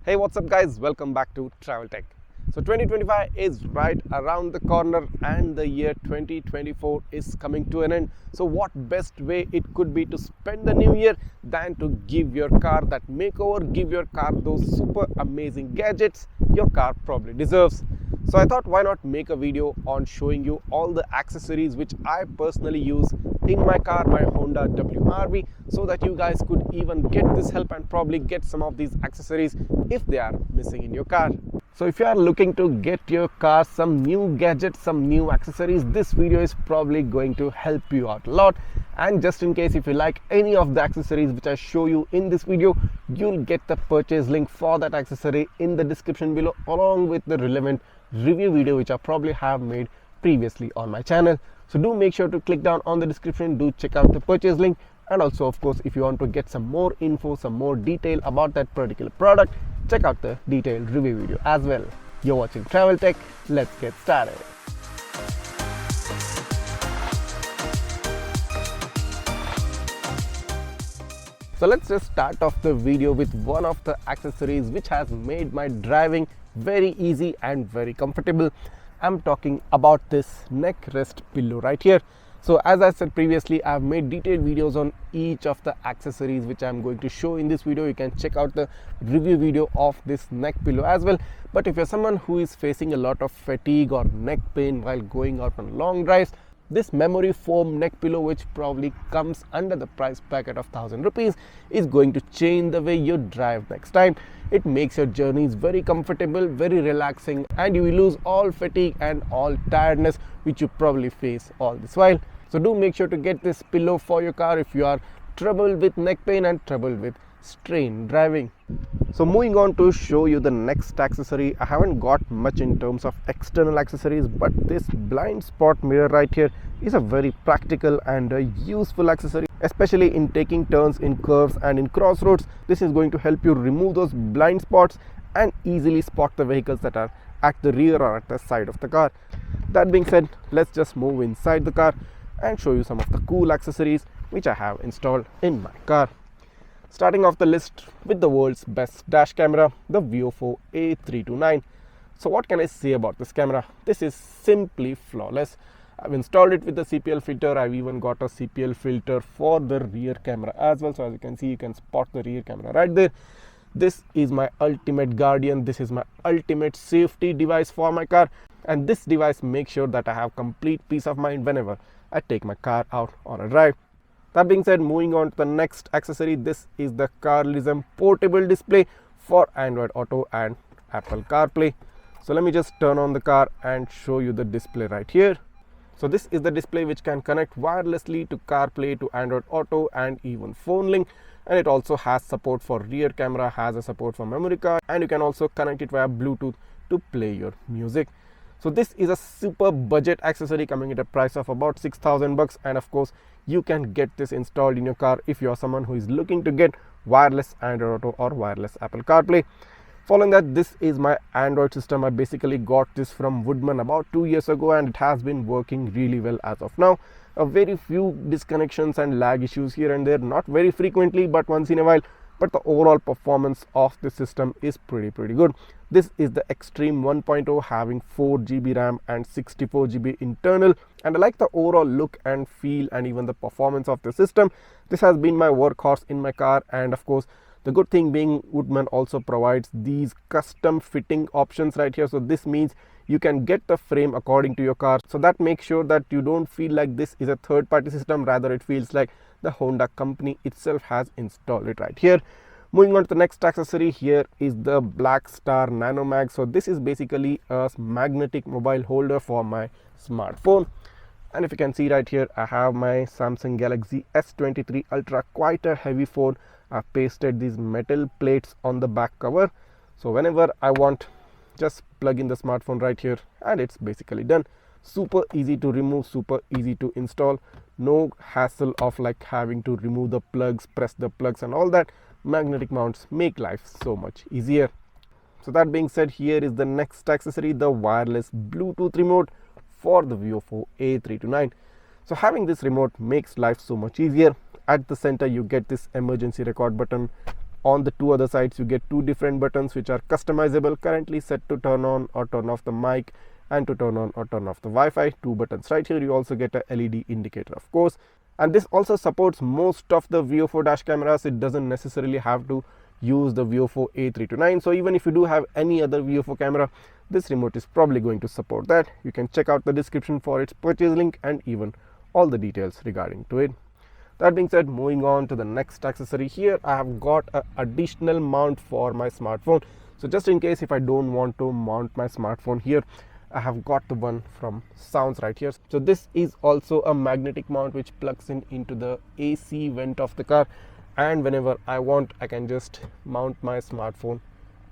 Hey, what's up guys, welcome back to Travel Tech. So 2025 is right around the corner and the year 2024 is coming to an end. So what best way it could be to spend the new year than to give your car that makeover, give your car those super amazing gadgets your car probably deserves. So I thought, why not make a video on showing you all the accessories which I personally use in my car, my Honda WRV, so that you guys could even get this help and probably get some of these accessories if they are missing in your car. So if you are looking to get your car some new gadgets, some new accessories, this video is probably going to help you out a lot. And just in case if you like any of the accessories which I show you in this video, you'll get the purchase link for that accessory in the description below, along with the relevant review video which I probably have made previously on my channel. So do make sure to click down on the description, do check out the purchase link, and also of course if you want to get some more info, some more detail about that particular product, check out the detailed review video as well. You're watching Travel Tech, let's get started. So let's just start off the video with one of the accessories which has made my driving very easy and very comfortable. I'm talking about this neck rest pillow right here. So as I said previously, I've made detailed videos on each of the accessories which I'm going to show in this video. You can check out the review video of this neck pillow as well. But if you're someone who is facing a lot of fatigue or neck pain while going out on long drives, this memory foam neck pillow, which probably comes under the price bracket of 1000 rupees, is going to change the way you drive next time. It makes your journeys very comfortable, very relaxing, and you will lose all fatigue and all tiredness which you probably face all this while. So do make sure to get this pillow for your car if you are troubled with neck pain and troubled with strain driving. So moving on to show you the next accessory. I haven't got much in terms of external accessories, but this blind spot mirror right here is a very practical and a useful accessory, especially in taking turns in curves and in crossroads. This is going to help you remove those blind spots and easily spot the vehicles that are at the rear or at the side of the car. That being said, let's just move inside the car and show you some of the cool accessories which I have installed in my car. Starting off the list with the world's best dash camera, the VIOFO A329. So what can I say about this camera? This is simply flawless. I've installed it with the CPL filter. I've even got a CPL filter for the rear camera as well. So as you can see, you can spot the rear camera right there. This is my ultimate guardian. This is my ultimate safety device for my car. And this device makes sure that I have complete peace of mind whenever I take my car out on a drive. That being said, moving on to the next accessory, this is the Carlizem portable display for Android Auto and Apple CarPlay. So let me just turn on the car and show you the display right here. So this is the display which can connect wirelessly to CarPlay, to Android Auto, and even phone link. And it also has support for rear camera, has a support for memory card, and you can also connect it via Bluetooth to play your music. So this is a super budget accessory coming at a price of about 6,000 bucks, and of course you can get this installed in your car if you are someone who is looking to get wireless Android Auto or wireless Apple CarPlay. Following that, this is my Android system. I basically got this from Woodman about 2 years ago, and it has been working really well as of now. A very few disconnections and lag issues here and there, not very frequently but once in a while, but the overall performance of the system is pretty good. This is the Extreme 1.0, having 4 GB RAM and 64 GB internal, and I like the overall look and feel and even the performance of the system. This has been my workhorse in my car, and of course the good thing being Woodman also provides these custom fitting options right here. So this means you can get the frame according to your car, so that makes sure that you don't feel like this is a third-party system, rather it feels like the Honda company itself has installed it right here. Moving on to the next accessory, here is the Blackstar Nano Mag. So this is basically a magnetic mobile holder for my smartphone, and if you can see right here, I have my Samsung Galaxy S23 Ultra, quite a heavy phone. I've pasted these metal plates on the back cover, so whenever I want, just plug in the smartphone right here and it's basically done. Super easy to remove, super easy to install, no hassle of like having to remove the plugs, press the plugs and all that. Magnetic mounts make life so much easier. So that being said, here is the next accessory, the wireless Bluetooth remote for the VIOFO A329. So having this remote makes life so much easier. At the center you get this emergency record button, On the two other sides you get two different buttons which are customizable, currently set to turn on or turn off the mic and to turn on or turn off the Wi-Fi. Two buttons right here. You also get a LED indicator, of course, and this also supports most of the VIOFO dash cameras. It doesn't necessarily have to use the VIOFO A329, so even if you do have any other VIOFO camera, this remote is probably going to support that. You can check out the description for its purchase link and even all the details regarding to it. That being said, moving on to the next accessory. Here I have got an additional mount for my smartphone. So just in case if I don't want to mount my smartphone here, I have got the one from Sounds right here. So this is also a magnetic mount which plugs in into the AC vent of the car, and whenever I want I can just mount my smartphone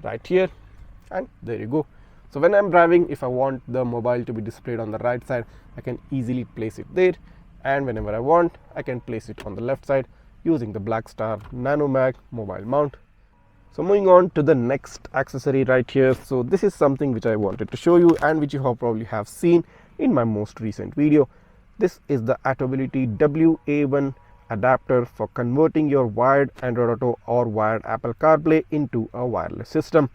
right here, and there you go. So when I'm driving, if I want the mobile to be displayed on the right side, I can easily place it there, and whenever I want I can place it on the left side using the Blackstar Nano Mag mobile mount. So moving on to the next accessory right here. So this is something which I wanted to show you and which you probably have seen in my most recent video. This is the Atobility WA1 adapter for converting your wired Android Auto or wired Apple CarPlay into a wireless system.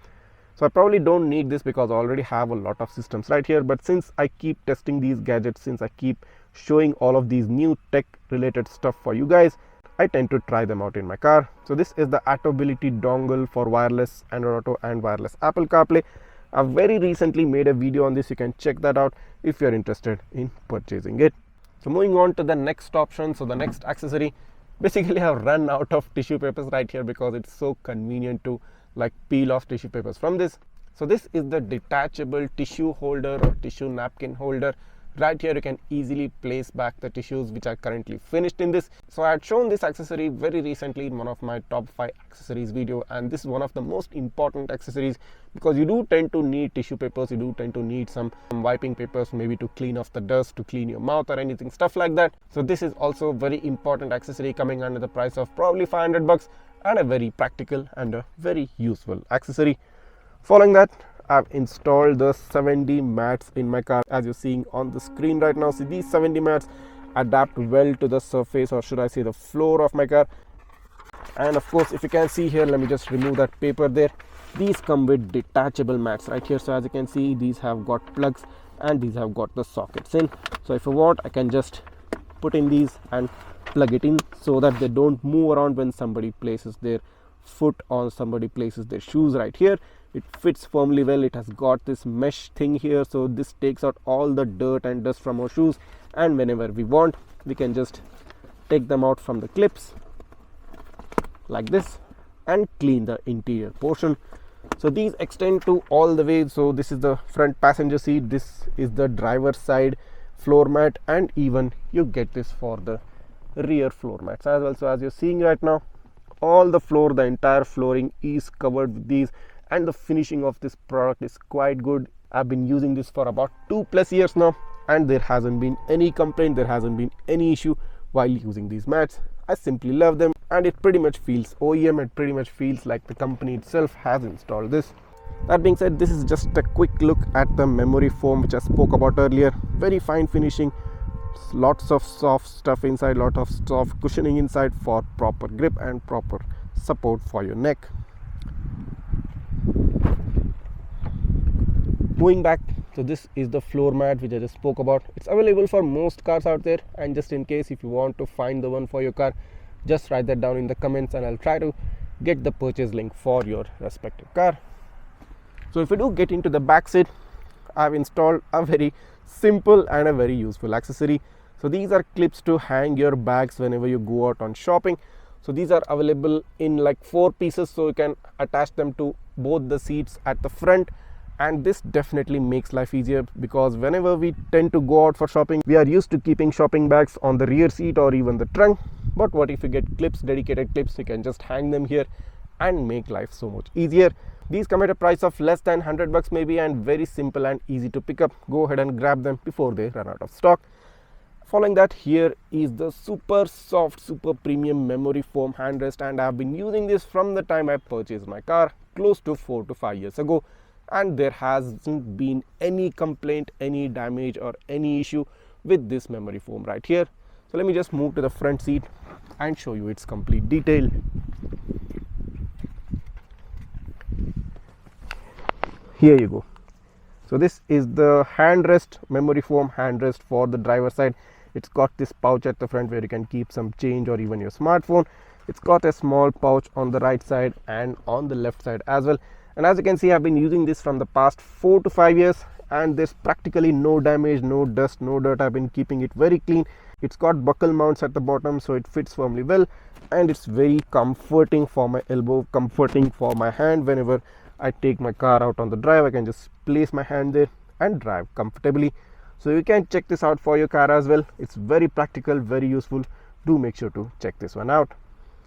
So I probably don't need this because I already have a lot of systems right here, but since I keep testing these gadgets, since I keep showing all of these new tech related stuff for you guys, I tend to try them out in my car. So this is the Atobility dongle for wireless Android Auto and wireless Apple CarPlay. I've very recently made a video on this. You can check that out if you're interested in purchasing it. So moving on to the next option. So the next accessory, basically I've run out of tissue papers right here because it's so convenient to like peel off tissue papers from this. So this is the detachable tissue holder or tissue napkin holder. Right here you can easily place back the tissues which are currently finished in this. So I had shown this accessory very recently in one of my top 5 accessories video, and this is one of the most important accessories because you do tend to need tissue papers, you do tend to need some wiping papers, maybe to clean off the dust, to clean your mouth or anything stuff like that. So this is also a very important accessory coming under the price of probably 500 bucks, and a very practical and a very useful accessory. Following that, I've installed the 70 mats in my car as you're seeing on the screen right now. So these 70 mats adapt well to the surface, or should I say the floor of my car. And of course, if you can see here, let me just remove that paper there. These come with detachable mats right here. So as you can see, these have got plugs and these have got the sockets in. So if I want, I can just put in these and plug it in so that they don't move around when somebody places their foot or somebody places their shoes right here. It fits firmly well. It has got this mesh thing here, so this takes out all the dirt and dust from our shoes, and whenever we want we can just take them out from the clips like this and clean the interior portion. So these extend to all the way. So this is the front passenger seat, this is the driver's side floor mat, and even you get this for the rear floor mats as well. So as you're seeing right now, all the floor, the entire flooring is covered with these, and the finishing of this product is quite good. I've been using this for about 2+ years now, and there hasn't been any complaint, there hasn't been any issue while using these mats. I simply love them, and it pretty much feels OEM. It pretty much feels like the company itself has installed this. That being said, this is just a quick look at the memory foam which I spoke about earlier. Very fine finishing, lots of soft stuff inside, lot of soft cushioning inside for proper grip and proper support for your neck. Moving back, so this is the floor mat which I just spoke about. It's available for most cars out there, and just in case if you want to find the one for your car, just write that down in the comments and I'll try to get the purchase link for your respective car. So if you do get into the back seat, I've installed a very simple and a very useful accessory. So these are clips to hang your bags whenever you go out on shopping. So these are available in like 4 pieces, so you can attach them to both the seats at the front, and this definitely makes life easier because whenever we tend to go out for shopping, we are used to keeping shopping bags on the rear seat or even the trunk. But what if you get clips, dedicated clips, you can just hang them here and make life so much easier. These come at a price of less than 100 bucks maybe, and very simple and easy to pick up. Go ahead and grab them before they run out of stock. Following that, here is the super soft, super premium memory foam handrest, and I've been using this from the time I purchased my car close to 4 to 5 years ago, and there hasn't been any complaint, any damage or any issue with this memory foam right here. So let me just move to the front seat and show you its complete detail. here you go. So this is the handrest, memory foam handrest for the driver side. It's got this pouch at the front where you can keep some change or even your smartphone. It's got a small pouch on the right side and on the left side as well. And as you can see, I've been using this from the past 4 to 5 years, and there's practically no damage, no dust, no dirt. I've been keeping it very clean. It's got buckle mounts at the bottom, so it fits firmly well, and it's very comforting for my elbow, comforting for my hand. Whenever I take my car out on the drive, I can just place my hand there and drive comfortably. So you can check this out for your car as well. It's very practical, very useful. Do make sure to check this one out.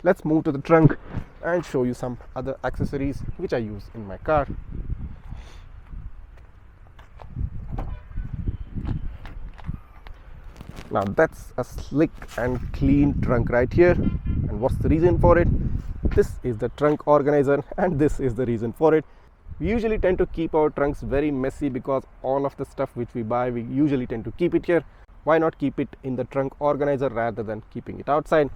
Let's move to the trunk and show you some other accessories which I use in my car. Now that's a slick and clean trunk right here, and what's the reason for it? This is the trunk organizer, and this is the reason for it. We usually tend to keep our trunks very messy because all of the stuff which we buy, we usually tend to keep it here. Why not keep it in the trunk organizer rather than keeping it outside?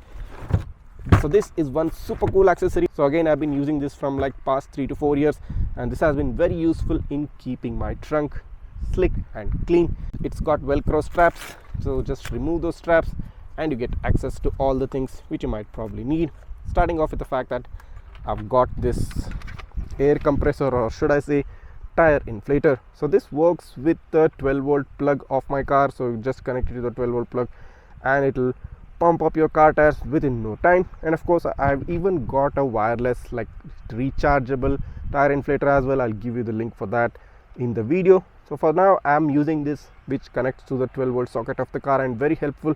So this is one super cool accessory. So again, I've been using this from like past 3 to 4 years, and this has been very useful in keeping my trunk slick and clean. It's got velcro straps, so just remove those straps and you get access to all the things which you might probably need. Starting off with the fact that I've got this air compressor, or should I say tire inflator. So this works with the 12-volt plug of my car. So you just connect it to the 12-volt plug and it'll pump up your car tires within no time. And of course, I've even got a wireless, like, rechargeable tire inflator as well. I'll give you the link for that in the video. So for now, I'm using this, which connects to the 12-volt socket of the car, and very helpful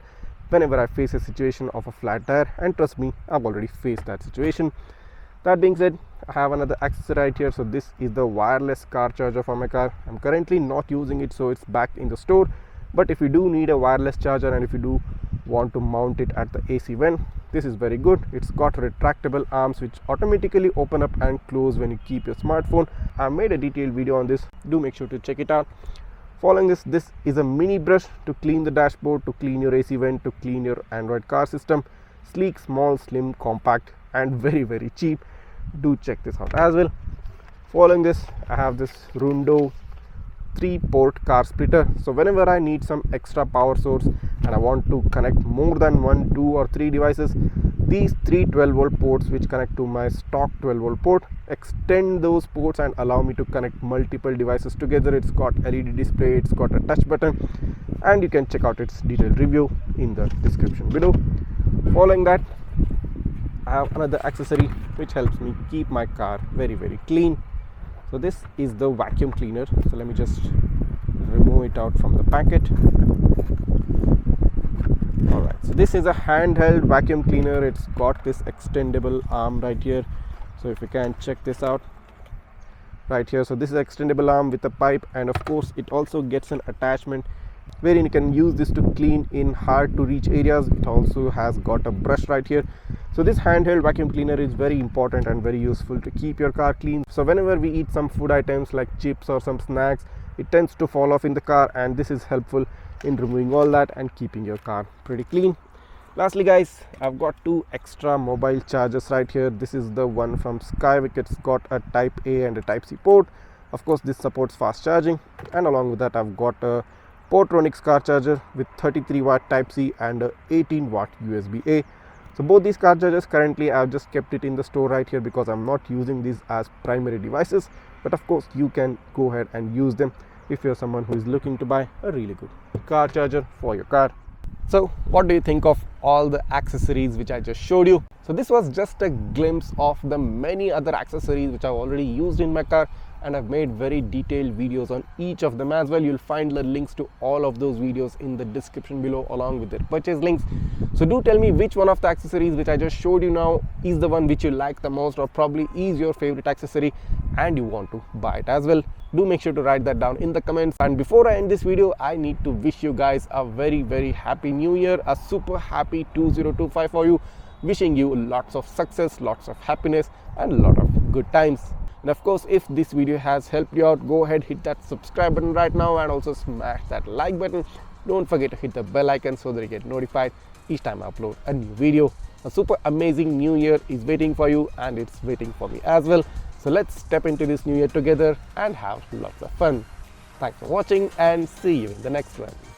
whenever I face a situation of a flat tire. And trust me, I've already faced that situation. That being said, I have another accessory right here. So this is the wireless car charger for my car. I'm currently not using it, so it's back in the store. But if you do need a wireless charger, and if you do want to mount it at the AC vent, this is very good. It's got retractable arms which automatically open up and close when you keep your smartphone. I made a detailed video on this. Do make sure to check it out. Following this is a mini brush to clean the dashboard, to clean your AC vent, to clean your Android car system. Sleek, small, slim, compact, and very cheap. Do check this out as well. Following this, I have this RHUNDO 3-port car splitter. So whenever I need some extra power source and I want to connect more than 1, 2 or 3 devices, these 3 12-volt ports which connect to my stock 12-volt port extend those ports and allow me to connect multiple devices together. It's got LED display, it's got a touch button, and you can check out its detailed review in the description below. Following that, I have another accessory which helps me keep my car very clean. So this is the vacuum cleaner. So let me just remove it out from the packet. Alright, so this is a handheld vacuum cleaner. It's got this extendable arm right here. So if you can check this out right here. So this is an extendable arm with a pipe, and of course it also gets an attachment wherein you can use this to clean in hard to reach areas. It also has got a brush right here. So this handheld vacuum cleaner is very important and very useful to keep your car clean. So whenever we eat some food items like chips or some snacks, it tends to fall off in the car, and this is helpful in removing all that and keeping your car pretty clean. Lastly guys, I've got 2 extra mobile chargers right here. This is the one from Skyway. It's got a type A and a type C port. Of course, this supports fast charging, and along with that I've got a Portronics car charger with 33 watt type C and a 18 watt USB A. So both these car chargers, currently I've just kept it in the store right here because I'm not using these as primary devices, but of course you can go ahead and use them if you're someone who is looking to buy a really good car charger for your car. So what do you think of all the accessories which I just showed you? So this was just a glimpse of the many other accessories which I've already used in my car, and I've made very detailed videos on each of them as well. You'll find the links to all of those videos in the description below along with their purchase links. So do tell me which one of the accessories which I just showed you now is the one which you like the most, or probably is your favorite accessory and you want to buy it as well. Do make sure to write that down in the comments. And before I end this video, I need to wish you guys a very happy new year, a super happy 2025 for you. Wishing you lots of success, lots of happiness, and a lot of good times. And of course, if this video has helped you out, go ahead, hit that subscribe button right now, and also smash that like button. Don't forget to hit the bell icon so that you get notified each time I upload a new video. A super amazing new year is waiting for you, and it's waiting for me as well. So let's step into this new year together and have lots of fun. Thanks for watching and see you in the next one.